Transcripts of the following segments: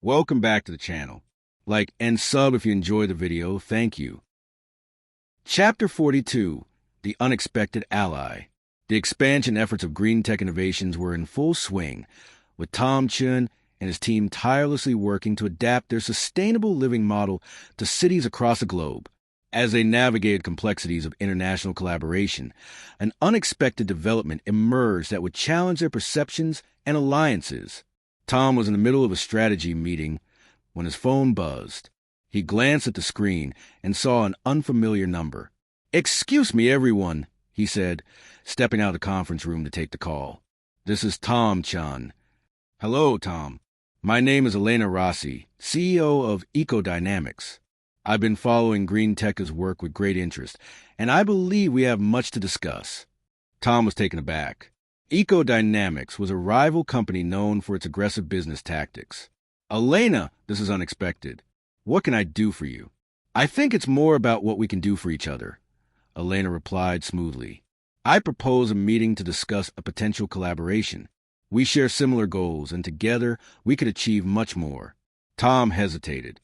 Welcome back to the channel. Like and sub if you enjoyed the video, thank you. Chapter 42, The Unexpected Ally. The expansion efforts of green tech innovations were in full swing, with Chen and his team tirelessly working to adapt their sustainable living model to cities across the globe. As they navigated complexities of international collaboration, an unexpected development emerged that would challenge their perceptions and alliances. Tom was in the middle of a strategy meeting when his phone buzzed. He glanced at the screen and saw an unfamiliar number. "Excuse me, everyone," he said, stepping out of the conference room to take the call. "This is Tom Chan." "Hello, Tom. My name is Elena Rossi, CEO of Ecodynamics. I've been following Green Tech's work with great interest, and I believe we have much to discuss." Tom was taken aback. Ecodynamics was a rival company known for its aggressive business tactics. "Elena, this is unexpected. What can I do for you?" "I think it's more about what we can do for each other," Elena replied smoothly. "I propose a meeting to discuss a potential collaboration. We share similar goals, and together we could achieve much more." Tom hesitated.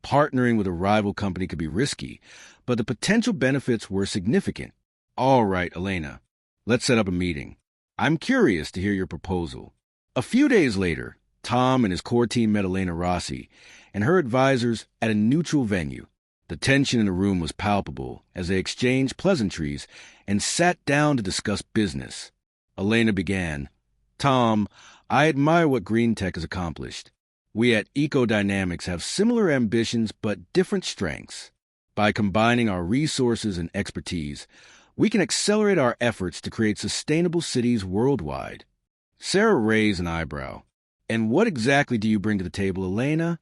Partnering with a rival company could be risky, but the potential benefits were significant. "All right, Elena, let's set up a meeting. I'm curious to hear your proposal." A few days later, Tom and his core team met Elena Rossi and her advisors at a neutral venue. The tension in the room was palpable as they exchanged pleasantries and sat down to discuss business. Elena began, "Tom, I admire what Green Tech has accomplished. We at Ecodynamics have similar ambitions but different strengths. By combining our resources and expertise, we can accelerate our efforts to create sustainable cities worldwide." Sarah raised an eyebrow. "And what exactly do you bring to the table, Elena?"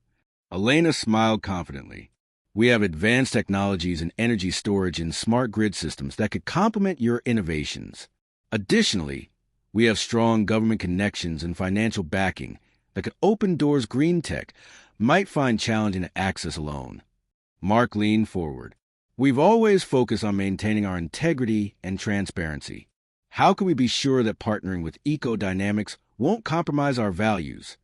Elena smiled confidently. "We have advanced technologies in energy storage and smart grid systems that could complement your innovations. Additionally, we have strong government connections and financial backing that could open doors Green Tech might find challenging to access alone." Mark leaned forward. "We've always focused on maintaining our integrity and transparency. How can we be sure that partnering with Ecodynamics won't compromise our values?"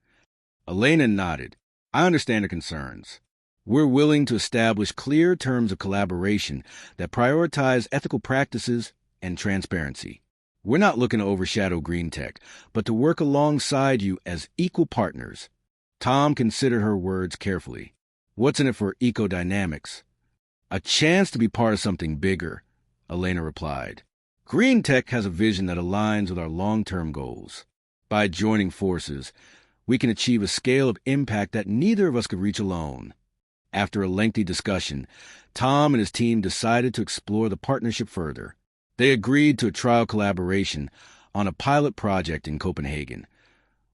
Elena nodded. "I understand the concerns. We're willing to establish clear terms of collaboration that prioritize ethical practices and transparency. We're not looking to overshadow Green Tech, but to work alongside you as equal partners." Tom considered her words carefully. "What's in it for Ecodynamics?" "A chance to be part of something bigger," Elena replied. "Green Tech has a vision that aligns with our long-term goals. By joining forces, we can achieve a scale of impact that neither of us could reach alone." After a lengthy discussion, Tom and his team decided to explore the partnership further. They agreed to a trial collaboration on a pilot project in Copenhagen,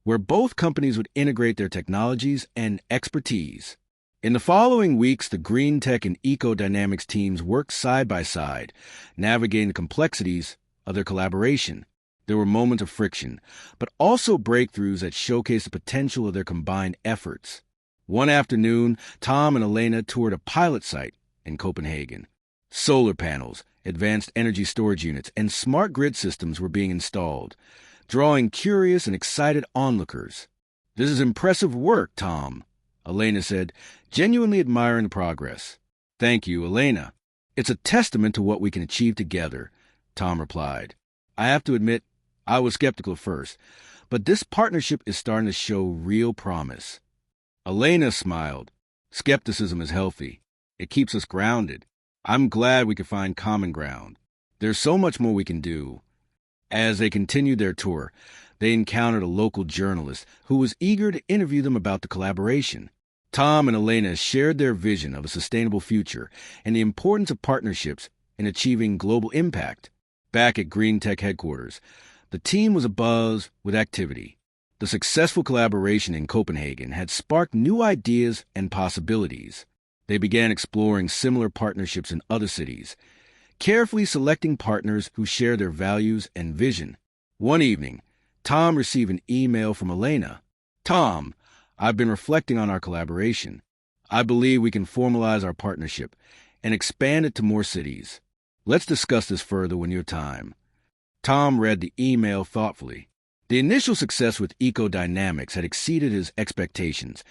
where both companies would integrate their technologies and expertise. In the following weeks, the Green Tech and Ecodynamics teams worked side by side, navigating the complexities of their collaboration. There were moments of friction, but also breakthroughs that showcased the potential of their combined efforts. One afternoon, Tom and Elena toured a pilot site in Copenhagen. Solar panels, advanced energy storage units, and smart grid systems were being installed, drawing curious and excited onlookers. "This is impressive work, Tom," Elena said, genuinely admiring the progress. "Thank you, Elena. It's a testament to what we can achieve together," Tom replied. "I have to admit, I was skeptical at first, but this partnership is starting to show real promise." Elena smiled. "Skepticism is healthy. It keeps us grounded. I'm glad we could find common ground. There's so much more we can do." As they continued their tour, they encountered a local journalist who was eager to interview them about the collaboration. Tom and Elena shared their vision of a sustainable future and the importance of partnerships in achieving global impact. Back at Green Tech headquarters, the team was abuzz with activity. The successful collaboration in Copenhagen had sparked new ideas and possibilities. They began exploring similar partnerships in other cities, carefully selecting partners who share their values and vision. One evening, Tom received an email from Elena. "Tom, I've been reflecting on our collaboration. I believe we can formalize our partnership and expand it to more cities. Let's discuss this further when you have time." Tom read the email thoughtfully. The initial success with Ecodynamics had exceeded his expectations,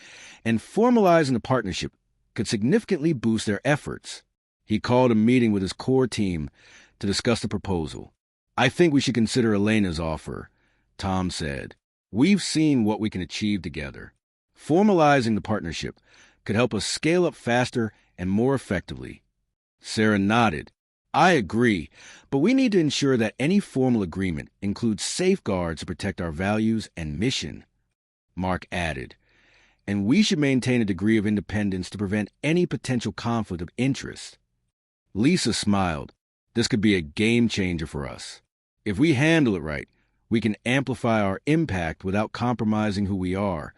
and formalizing the partnership could significantly boost their efforts. He called a meeting with his core team to discuss the proposal. "I think we should consider Elena's offer," Tom said. "We've seen what we can achieve together. Formalizing the partnership could help us scale up faster and more effectively." Sarah nodded. "I agree, but we need to ensure that any formal agreement includes safeguards to protect our values and mission," Mark added. "And we should maintain a degree of independence to prevent any potential conflict of interest." Lisa smiled. "This could be a game changer for us. If we handle it right, we can amplify our impact without compromising who we are."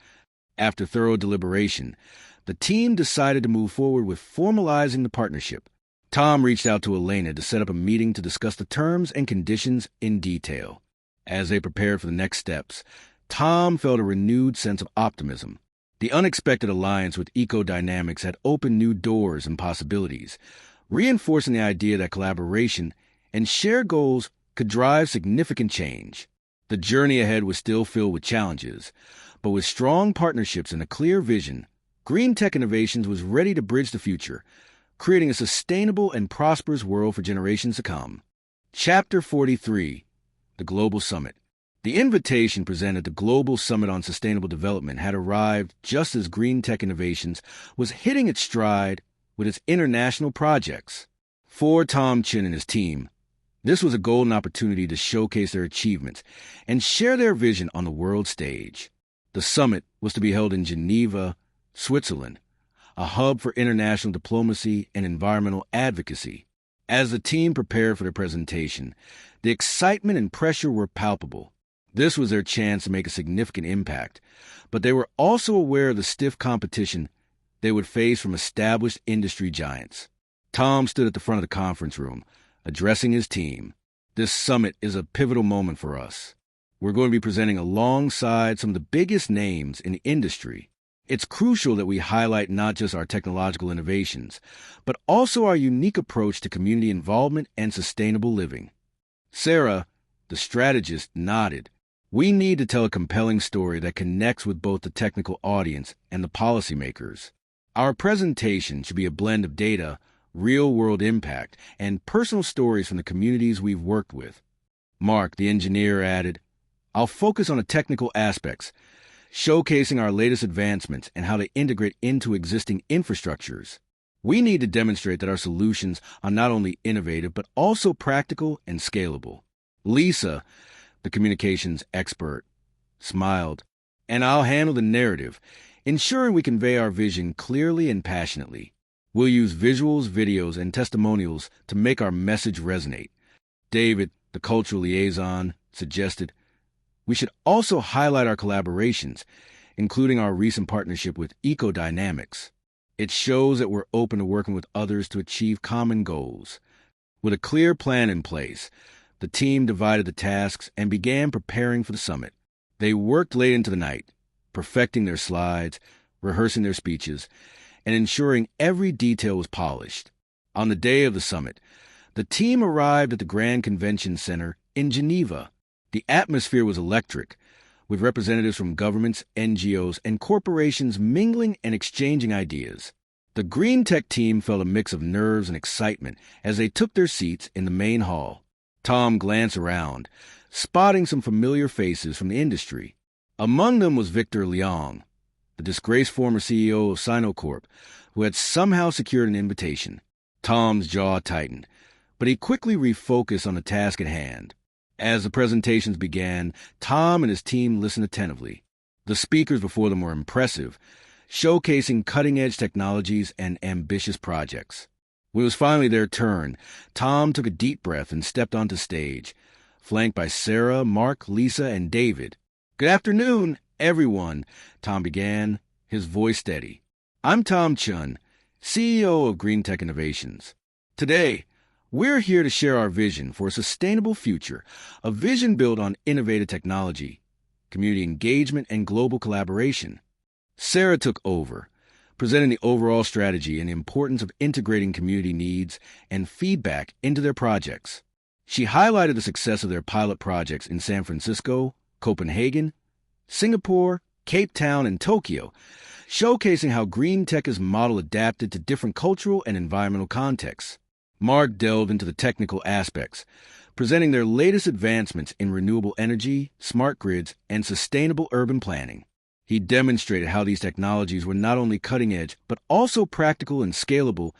After thorough deliberation, the team decided to move forward with formalizing the partnership. Tom reached out to Elena to set up a meeting to discuss the terms and conditions in detail. As they prepared for the next steps, Tom felt a renewed sense of optimism. The unexpected alliance with Ecodynamics had opened new doors and possibilities, reinforcing the idea that collaboration and shared goals could drive significant change. The journey ahead was still filled with challenges, but with strong partnerships and a clear vision, Green Tech Innovations was ready to bridge the future, creating a sustainable and prosperous world for generations to come. Chapter 43, The Global Summit. The invitation presented at the Global Summit on Sustainable Development had arrived just as Green Tech Innovations was hitting its stride with its international projects. For Tom Chen and his team, this was a golden opportunity to showcase their achievements and share their vision on the world stage. The summit was to be held in Geneva, Switzerland, a hub for international diplomacy and environmental advocacy. As the team prepared for their presentation, the excitement and pressure were palpable. This was their chance to make a significant impact, but they were also aware of the stiff competition they would face from established industry giants. Tom stood at the front of the conference room, addressing his team. "This summit is a pivotal moment for us. We're going to be presenting alongside some of the biggest names in the industry. It's crucial that we highlight not just our technological innovations, but also our unique approach to community involvement and sustainable living." Sarah, the strategist, nodded. "We need to tell a compelling story that connects with both the technical audience and the policymakers. Our presentation should be a blend of data, real-world impact, and personal stories from the communities we've worked with." Mark, the engineer, added, "I'll focus on the technical aspects, showcasing our latest advancements and how they integrate into existing infrastructures. We need to demonstrate that our solutions are not only innovative, but also practical and scalable." Lisa, the communications expert, smiled. "And I'll handle the narrative, ensuring we convey our vision clearly and passionately. We'll use visuals, videos, and testimonials to make our message resonate." David, the cultural liaison, suggested, "We should also highlight our collaborations, including our recent partnership with Ecodynamics. It shows that we're open to working with others to achieve common goals." With a clear plan in place, the team divided the tasks and began preparing for the summit. They worked late into the night, perfecting their slides, rehearsing their speeches, and ensuring every detail was polished. On the day of the summit, the team arrived at the Grand Convention Center in Geneva. The atmosphere was electric, with representatives from governments, NGOs, and corporations mingling and exchanging ideas. The Green Tech team felt a mix of nerves and excitement as they took their seats in the main hall. Tom glanced around, spotting some familiar faces from the industry. Among them was Victor Liang, the disgraced former CEO of Sinocorp, who had somehow secured an invitation. Tom's jaw tightened, but he quickly refocused on the task at hand. As the presentations began, Tom and his team listened attentively. The speakers before them were impressive, showcasing cutting-edge technologies and ambitious projects. When it was finally their turn, Tom took a deep breath and stepped onto stage, flanked by Sarah, Mark, Lisa, and David. "Good afternoon, everyone," Tom began, his voice steady. "I'm Tom Chen, CEO of Green Tech Innovations. Today, we're here to share our vision for a sustainable future, a vision built on innovative technology, community engagement, and global collaboration." Sarah took over, presenting the overall strategy and the importance of integrating community needs and feedback into their projects. She highlighted the success of their pilot projects in San Francisco, Copenhagen, Singapore, Cape Town, and Tokyo, showcasing how green tech is model adapted to different cultural and environmental contexts. Mark delved into the technical aspects, presenting their latest advancements in renewable energy, smart grids, and sustainable urban planning. He demonstrated how these technologies were not only cutting-edge, but also practical and scalable,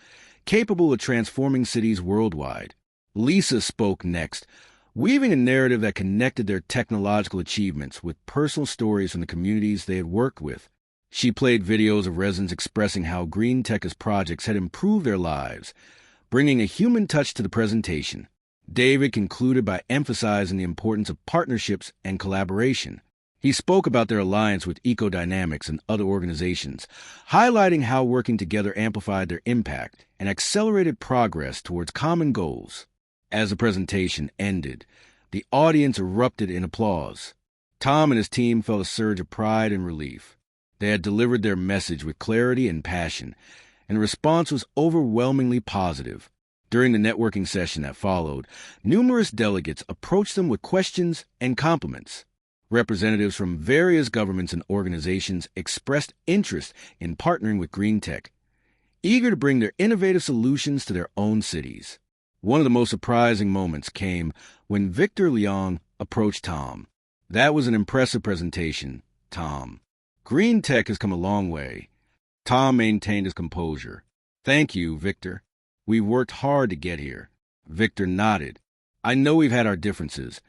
capable of transforming cities worldwide. Lisa spoke next, weaving a narrative that connected their technological achievements with personal stories from the communities they had worked with. She played videos of residents expressing how green tech's projects had improved their lives, bringing a human touch to the presentation. David concluded by emphasizing the importance of partnerships and collaboration. He spoke about their alliance with Ecodynamics and other organizations, highlighting how working together amplified their impact and accelerated progress towards common goals. As the presentation ended, the audience erupted in applause. Tom and his team felt a surge of pride and relief. They had delivered their message with clarity and passion, and the response was overwhelmingly positive. During the networking session that followed, numerous delegates approached them with questions and compliments. Representatives from various governments and organizations expressed interest in partnering with green tech, eager to bring their innovative solutions to their own cities. One of the most surprising moments came when Victor Leong approached Tom. "That was an impressive presentation, Tom. Green tech has come a long way." Tom maintained his composure. "Thank you, Victor. We've worked hard to get here." Victor nodded. "I know we've had our differences,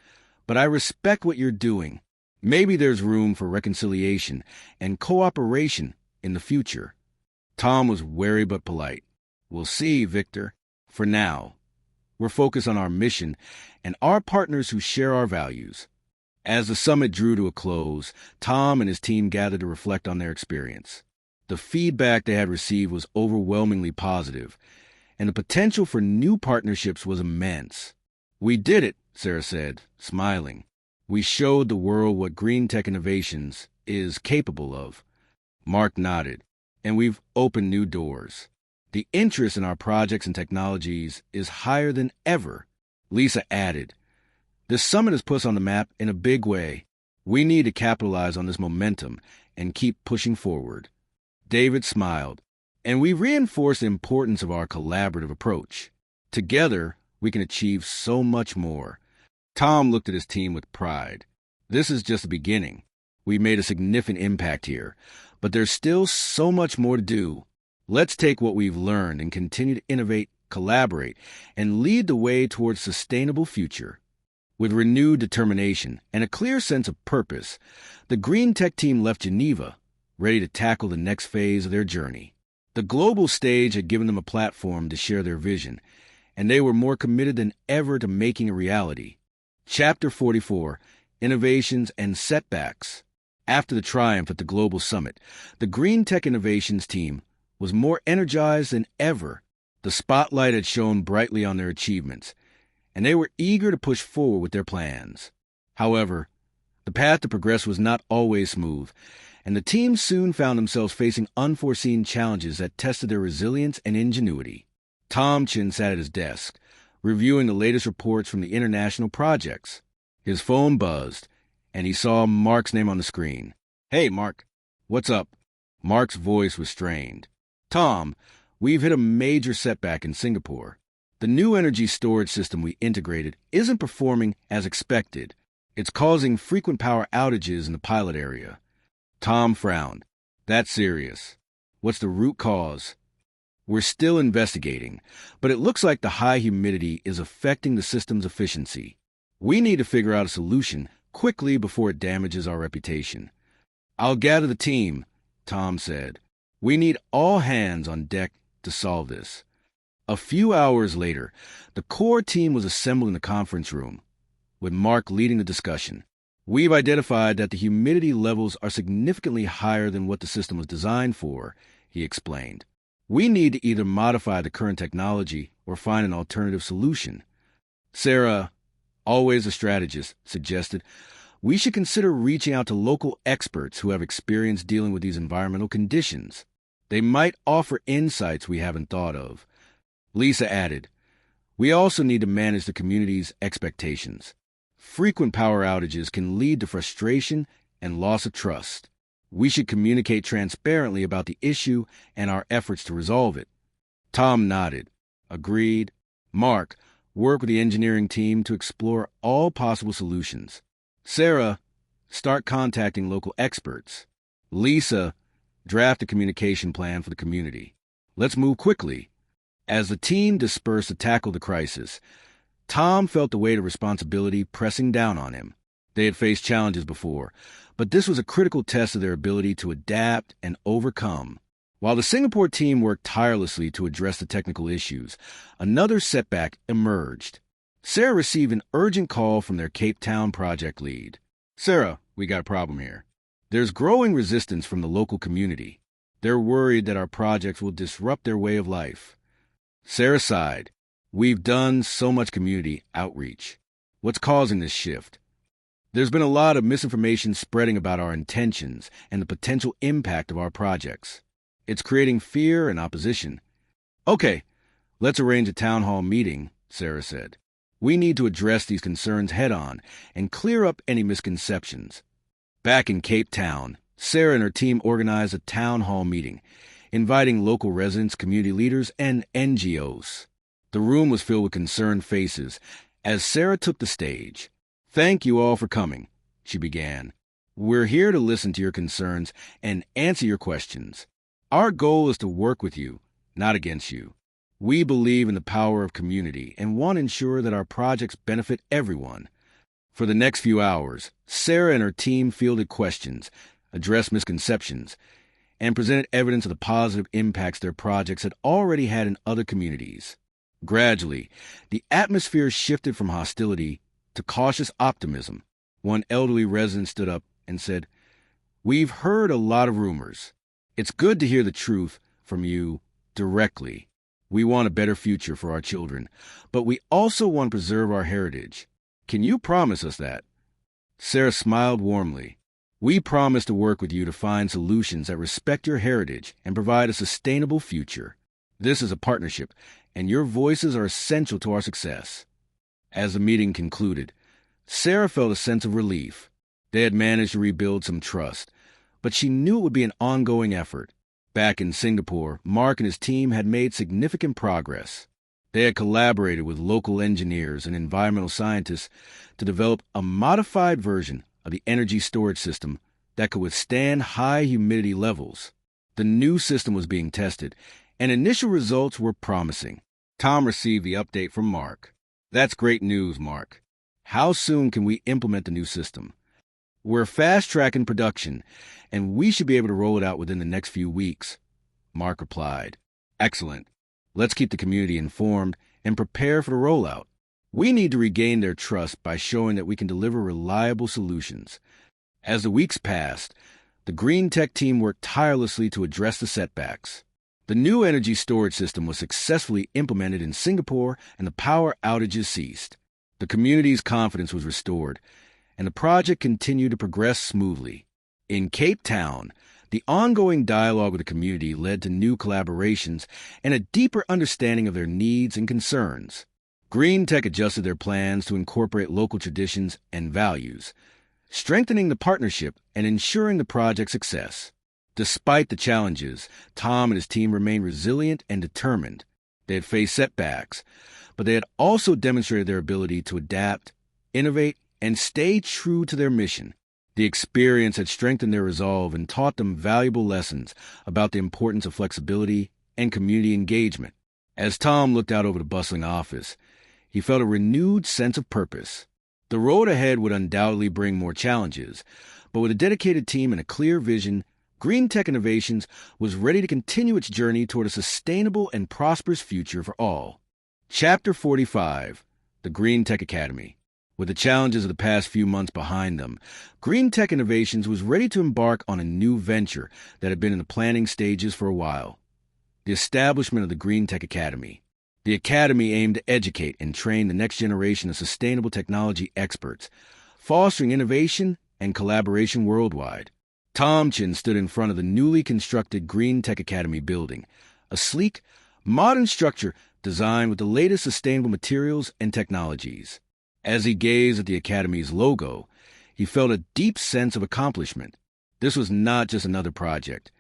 but I respect what you're doing. Maybe there's room for reconciliation and cooperation in the future." Tom was wary but polite. "We'll see, Victor. For now, we're focused on our mission and our partners who share our values." As the summit drew to a close, Tom and his team gathered to reflect on their experience. The feedback they had received was overwhelmingly positive, and the potential for new partnerships was immense. "We did it," Sarah said, smiling. "We showed the world what green tech innovations is capable of." Mark nodded. "And we've opened new doors. The interest in our projects and technologies is higher than ever." Lisa added, "This summit has put us on the map in a big way. We need to capitalize on this momentum and keep pushing forward." David smiled. "And we reinforced the importance of our collaborative approach. Together, we can achieve so much more." Tom looked at his team with pride. "This is just the beginning. We made a significant impact here, but there's still so much more to do. Let's take what we've learned and continue to innovate, collaborate, and lead the way towards a sustainable future." With renewed determination and a clear sense of purpose, the green tech team left Geneva, ready to tackle the next phase of their journey. The global stage had given them a platform to share their vision, and they were more committed than ever to making a reality. Chapter 44, Innovations and Setbacks. After the triumph at the Global Summit, the Green Tech Innovations team was more energized than ever. The spotlight had shone brightly on their achievements, and they were eager to push forward with their plans. However, the path to progress was not always smooth, and the team soon found themselves facing unforeseen challenges that tested their resilience and ingenuity. Chen sat at his desk, reviewing the latest reports from the international projects. His phone buzzed, and he saw Mark's name on the screen. "Hey, Mark. What's up?" Mark's voice was strained. "Tom, we've hit a major setback in Singapore. The new energy storage system we integrated isn't performing as expected. It's causing frequent power outages in the pilot area." Tom frowned. "That's serious. What's the root cause?" "We're still investigating, but it looks like the high humidity is affecting the system's efficiency. We need to figure out a solution quickly before it damages our reputation." "I'll gather the team," Tom said. "We need all hands on deck to solve this." A few hours later, the core team was assembled in the conference room, with Mark leading the discussion. "We've identified that the humidity levels are significantly higher than what the system was designed for," he explained. "We need to either modify the current technology or find an alternative solution." Sarah, always a strategist, suggested, "We should consider reaching out to local experts who have experience dealing with these environmental conditions. They might offer insights we haven't thought of." Lisa added, "We also need to manage the community's expectations. Frequent power outages can lead to frustration and loss of trust. We should communicate transparently about the issue and our efforts to resolve it. Tom nodded. Agreed. Mark, work with the engineering team to explore all possible solutions. Sarah, start contacting local experts. Lisa, draft a communication plan for the community. Let's move quickly. As the team dispersed to tackle the crisis, Tom felt the weight of responsibility pressing down on him. They had faced challenges before, but this was a critical test of their ability to adapt and overcome. While the Singapore team worked tirelessly to address the technical issues, another setback emerged. Sarah received an urgent call from their Cape Town project lead. Sarah, we got a problem here. There's growing resistance from the local community. They're worried that our projects will disrupt their way of life. Sarah sighed. We've done so much community outreach. What's causing this shift? There's been a lot of misinformation spreading about our intentions and the potential impact of our projects. It's creating fear and opposition. Okay, let's arrange a town hall meeting, Sarah said. We need to address these concerns head-on and clear up any misconceptions. Back in Cape Town, Sarah and her team organized a town hall meeting, inviting local residents, community leaders, and NGOs. The room was filled with concerned faces as Sarah took the stage. Thank you all for coming, she began. We're here to listen to your concerns and answer your questions. Our goal is to work with you, not against you. We believe in the power of community and want to ensure that our projects benefit everyone. For the next few hours, Sarah and her team fielded questions, addressed misconceptions, and presented evidence of the positive impacts their projects had already had in other communities. Gradually, the atmosphere shifted from hostility to cautious optimism. One elderly resident stood up and said, We've heard a lot of rumors. It's good to hear the truth from you directly. We want a better future for our children, but we also want to preserve our heritage. Can you promise us that? Sarah smiled warmly. We promise to work with you to find solutions that respect your heritage and provide a sustainable future. This is a partnership, and your voices are essential to our success. As the meeting concluded, Sarah felt a sense of relief. They had managed to rebuild some trust, but she knew it would be an ongoing effort. Back in Singapore, Mark and his team had made significant progress. They had collaborated with local engineers and environmental scientists to develop a modified version of the energy storage system that could withstand high humidity levels. The new system was being tested, and initial results were promising. Tom received the update from Mark. That's great news, Mark. How soon can we implement the new system? We're fast-tracking production, and we should be able to roll it out within the next few weeks, Mark replied. Excellent. Let's keep the community informed and prepare for the rollout. We need to regain their trust by showing that we can deliver reliable solutions. As the weeks passed, the green tech team worked tirelessly to address the setbacks. The new energy storage system was successfully implemented in Singapore, and the power outages ceased. The community's confidence was restored, and the project continued to progress smoothly. In Cape Town, the ongoing dialogue with the community led to new collaborations and a deeper understanding of their needs and concerns. Green Tech adjusted their plans to incorporate local traditions and values, strengthening the partnership and ensuring the project's success. Despite the challenges, Tom and his team remained resilient and determined. They had faced setbacks, but they had also demonstrated their ability to adapt, innovate, and stay true to their mission. The experience had strengthened their resolve and taught them valuable lessons about the importance of flexibility and community engagement. As Tom looked out over the bustling office, he felt a renewed sense of purpose. The road ahead would undoubtedly bring more challenges, but with a dedicated team and a clear vision, Green Tech Innovations was ready to continue its journey toward a sustainable and prosperous future for all. Chapter 45, The Green Tech Academy. With the challenges of the past few months behind them, Green Tech Innovations was ready to embark on a new venture that had been in the planning stages for a while. The establishment of the Green Tech Academy. The Academy aimed to educate and train the next generation of sustainable technology experts, fostering innovation and collaboration worldwide. Tom Chen stood in front of the newly constructed Green Tech Academy building, a sleek, modern structure designed with the latest sustainable materials and technologies. As he gazed at the Academy's logo, he felt a deep sense of accomplishment. This was not just another project.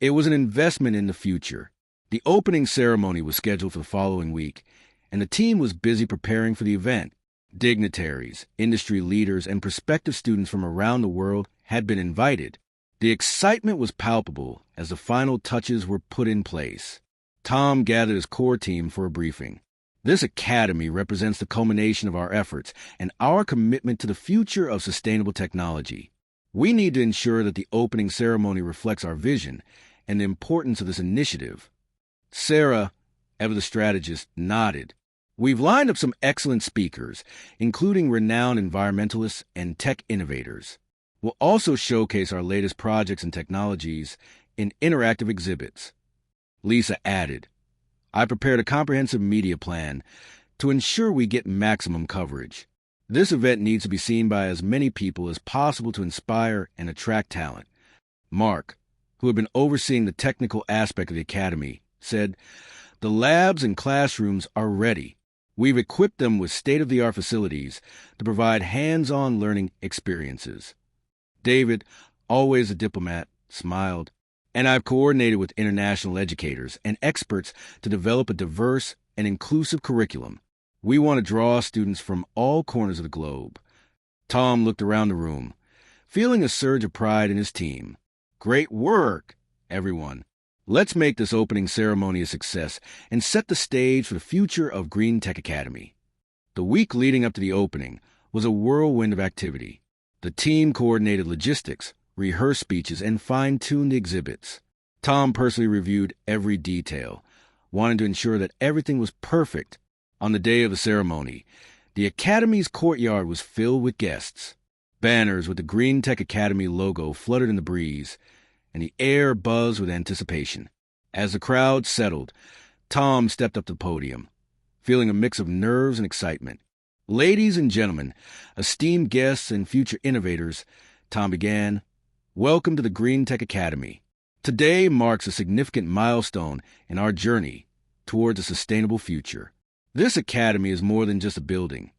It was an investment in the future. The opening ceremony was scheduled for the following week, and the team was busy preparing for the event. Dignitaries, industry leaders, and prospective students from around the world had been invited. The excitement was palpable as the final touches were put in place. Tom gathered his core team for a briefing. This academy represents the culmination of our efforts and our commitment to the future of sustainable technology. We need to ensure that the opening ceremony reflects our vision and the importance of this initiative. Sarah, ever the strategist, nodded. We've lined up some excellent speakers, including renowned environmentalists and tech innovators. We'll also showcase our latest projects and technologies in interactive exhibits. Lisa added, I prepared a comprehensive media plan to ensure we get maximum coverage. This event needs to be seen by as many people as possible to inspire and attract talent. Mark, who had been overseeing the technical aspect of the academy, said, The labs and classrooms are ready. We've equipped them with state-of-the-art facilities to provide hands-on learning experiences. David, always a diplomat, smiled. And I've coordinated with international educators and experts to develop a diverse and inclusive curriculum. We want to draw students from all corners of the globe. Tom looked around the room, feeling a surge of pride in his team. Great work, everyone. Let's make this opening ceremony a success and set the stage for the future of Green Tech Academy. The week leading up to the opening was a whirlwind of activity. The team coordinated logistics, rehearsed speeches, and fine-tuned the exhibits. Tom personally reviewed every detail, wanting to ensure that everything was perfect. On the day of the ceremony, the Academy's courtyard was filled with guests. Banners with the Green Tech Academy logo fluttered in the breeze, and the air buzzed with anticipation. As the crowd settled, Tom stepped up to the podium, feeling a mix of nerves and excitement. Ladies and gentlemen, esteemed guests and future innovators, Tom began, welcome to the Green Tech Academy. Today marks a significant milestone in our journey towards a sustainable future. This academy is more than just a building.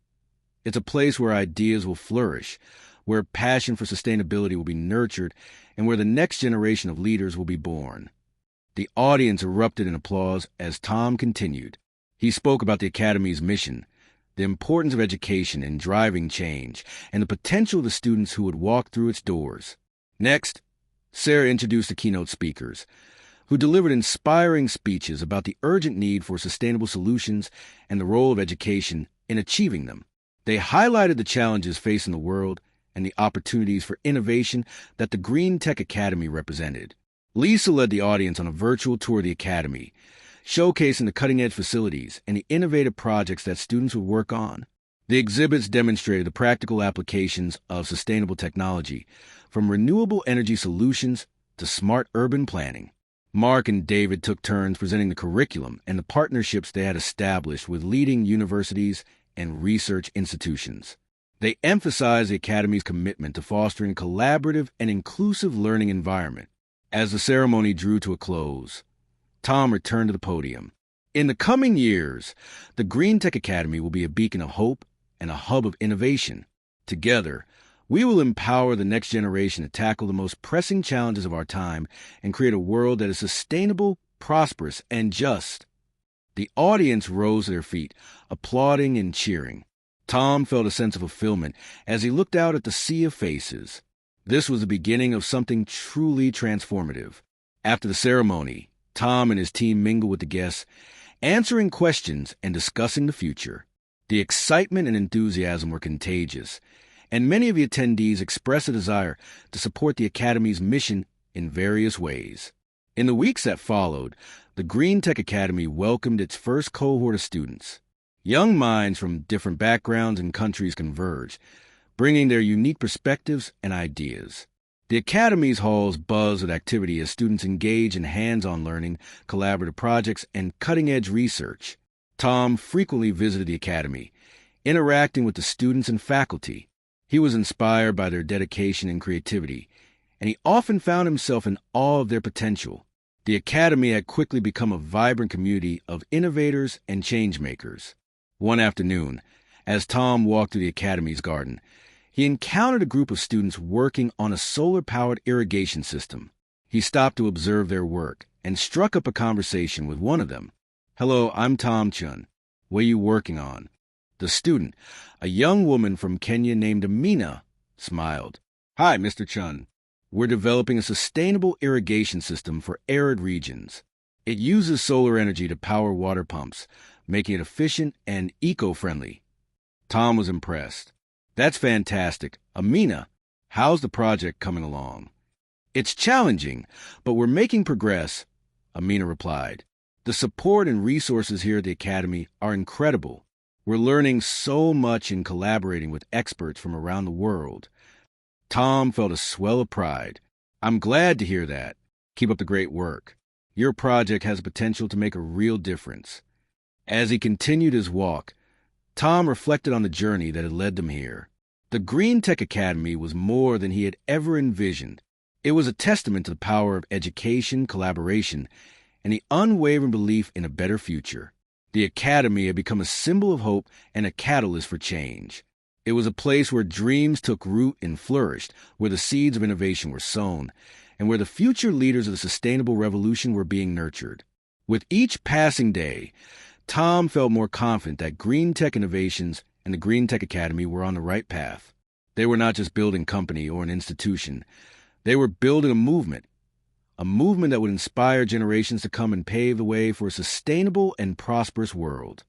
It's a place where ideas will flourish, where passion for sustainability will be nurtured, and where the next generation of leaders will be born. The audience erupted in applause as Tom continued. He spoke about the academy's mission, the importance of education in driving change, and the potential of the students who would walk through its doors. Next, Sarah introduced the keynote speakers, who delivered inspiring speeches about the urgent need for sustainable solutions and the role of education in achieving them. They highlighted the challenges facing the world and the opportunities for innovation that the Green Tech Academy represented. Lisa led the audience on a virtual tour of the academy, showcasing the cutting-edge facilities and the innovative projects that students would work on. The exhibits demonstrated the practical applications of sustainable technology, from renewable energy solutions to smart urban planning. Mark and David took turns presenting the curriculum and the partnerships they had established with leading universities and research institutions. They emphasized the Academy's commitment to fostering a collaborative and inclusive learning environment. As the ceremony drew to a close, Tom returned to the podium. In the coming years, the Green Tech Academy will be a beacon of hope and a hub of innovation. Together, we will empower the next generation to tackle the most pressing challenges of our time and create a world that is sustainable, prosperous, and just. The audience rose to their feet, applauding and cheering. Tom felt a sense of fulfillment as he looked out at the sea of faces. This was the beginning of something truly transformative. After the ceremony, Tom and his team mingled with the guests, answering questions and discussing the future. The excitement and enthusiasm were contagious, and many of the attendees expressed a desire to support the Academy's mission in various ways. In the weeks that followed, the Green Tech Academy welcomed its first cohort of students. Young minds from different backgrounds and countries converged, bringing their unique perspectives and ideas. The Academy's halls buzzed with activity as students engage in hands-on learning, collaborative projects, and cutting-edge research. Tom frequently visited the Academy, interacting with the students and faculty. He was inspired by their dedication and creativity, and he often found himself in awe of their potential. The Academy had quickly become a vibrant community of innovators and change-makers. One afternoon, As Tom walked through the academy's garden, he encountered a group of students working on a solar-powered irrigation system. He stopped to observe their work and struck up a conversation with one of them. "Hello, I'm Tom Chun. What are you working on?" The student, a young woman from Kenya named Amina, smiled. "Hi, Mr. Chun. We're developing a sustainable irrigation system for arid regions. It uses solar energy to power water pumps, making it efficient and eco-friendly." Tom was impressed. "That's fantastic. Amina, how's the project coming along?" "It's challenging, but we're making progress," Amina replied. "The support and resources here at the Academy are incredible. We're learning so much and collaborating with experts from around the world." Tom felt a swell of pride. "I'm glad to hear that. Keep up the great work. Your project has potential to make a real difference." As he continued his walk, Tom reflected on the journey that had led them here. The Green Tech Academy was more than he had ever envisioned. It was a testament to the power of education, collaboration, and the unwavering belief in a better future. The Academy had become a symbol of hope and a catalyst for change. It was a place where dreams took root and flourished, where the seeds of innovation were sown, and where the future leaders of the sustainable revolution were being nurtured. With each passing day, Tom felt more confident that Green Tech Innovations and the Green Tech Academy were on the right path. They were not just building a company or an institution. They were building a movement that would inspire generations to come and pave the way for a sustainable and prosperous world.